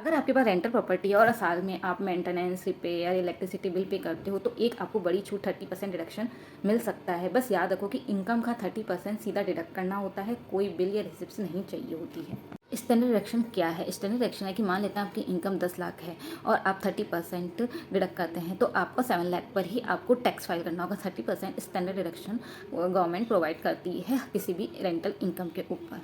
अगर आपके पास rental property है और साल में आप maintenance, repair, electricity bill pay करते हो तो एक आपको बड़ी छूट 30% डिडक्शन मिल सकता है। बस याद रखो कि इनकम का 30% सीधा डिडक्ट करना होता है, कोई बिल या रिसिप्ट नहीं चाहिए होती है। स्टैंडर्ड डिडक्शन क्या है? स्टैंडर्ड डिडक्शन है कि मान लेते हैं आपकी इनकम 10 लाख है और आप 30% डिडक्ट करते हैं तो आपको 7 लाख पर ही आपको टैक्स फाइल करना होगा। 30% स्टैंडर्ड डिडक्शन गवर्नमेंट प्रोवाइड करती है किसी भी रेंटल इनकम के ऊपर।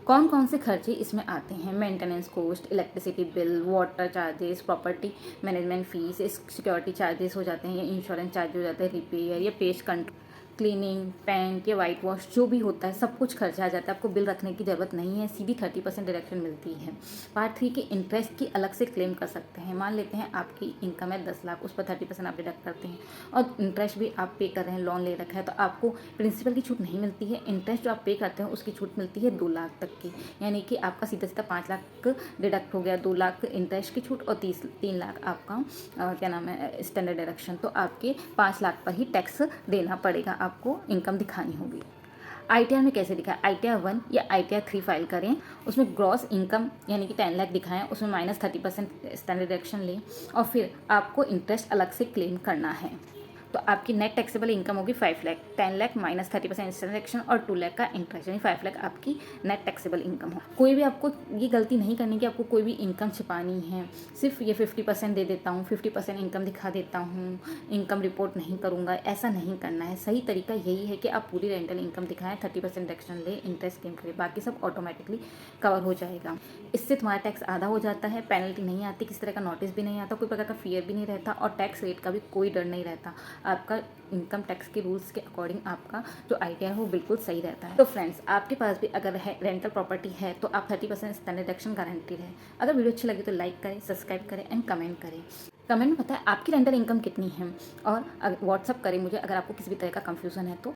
कौन कौन से खर्चे इसमें आते हैं? Maintenance cost, electricity bill, water charges, property management fees, security charges हो जाते हैं या इंश्योरेंस चार्ज हो जाता है, रिपेयर या पेस्ट कंट्रोल, क्लीनिंग, पेंट या वाइट वॉश जो भी होता है सब कुछ खर्चा आ जाता है। आपको बिल रखने की ज़रूरत नहीं है, सीधी 30% डिडक्शन मिलती है। पार्ट 3 के इंटरेस्ट की अलग से क्लेम कर सकते हैं। मान लेते हैं आपकी इनकम है 10 लाख, उस पर 30% आप डिडक्ट करते हैं और इंटरेस्ट भी आप पे कर रहे हैं, लोन ले रखा है, तो आपको प्रिंसिपल की छूट नहीं मिलती है। इंटरेस्ट जो आप पे करते हैं उसकी छूट मिलती है 2 लाख तक की, यानी कि आपका सीधा सीधा 5 लाख डिडक्ट हो गया, 2 लाख इंटरेस्ट की छूट और 3 लाख आपका क्या नाम है स्टैंडर्ड डिडक्शन। तो आपके 5 लाख पर ही टैक्स देना पड़ेगा, आपको इनकम दिखानी होगी। ITR में कैसे दिखाएं? ITR 1 या ITR 3 फाइल करें, उसमें ग्रॉस इनकम यानी कि 10 लाख दिखाएं, उसमें -30% स्टैंडर्ड डिडक्शन लें और फिर आपको इंटरेस्ट अलग से क्लेम करना है। तो आपकी नेट टैक्सेबल इनकम होगी 5 लाख, 10 लाख -30% स्टैंडर्ड डिडक्शन और 2 लाख का इंटरेस्ट, यानी 5 लाख आपकी नेट टैक्सेबल इनकम हो। कोई भी आपको ये गलती नहीं करनी कि आपको कोई भी इनकम छिपानी है, सिर्फ ये 50% दे देता हूँ, 50% इनकम दिखा देता हूँ, इनकम रिपोर्ट नहीं करूँगा, ऐसा नहीं करना है। सही तरीका यही है कि आप पूरी रेंटल इनकम दिखाएं, 30% डिडक्शन ले, इंटरेस्ट क्लेम करें, बाकी सब ऑटोमेटिकली कवर हो जाएगा। इससे तुम्हारा टैक्स आधा हो जाता है, पेनल्टी नहीं आती, किसी तरह का नोटिस भी नहीं आता, कोई प्रकार का फियर भी नहीं रहता और टैक्स रेट का भी कोई डर नहीं रहता। आपका इनकम टैक्स के रूल्स के अकॉर्डिंग आपका जो आइडिया है वो बिल्कुल सही रहता है। तो फ्रेंड्स, आपके पास भी अगर है रेंटल प्रॉपर्टी है तो आप 30% स्टैंडर्ड डिडक्शन गारंटीड है। अगर वीडियो अच्छी लगी तो लाइक करें, सब्सक्राइब करें एंड कमेंट करें। कमेंट में बताएं आपकी रेंटल इनकम कितनी है और व्हाट्सअप करें मुझे अगर आपको किसी भी तरह का कंफ्यूजन है तो।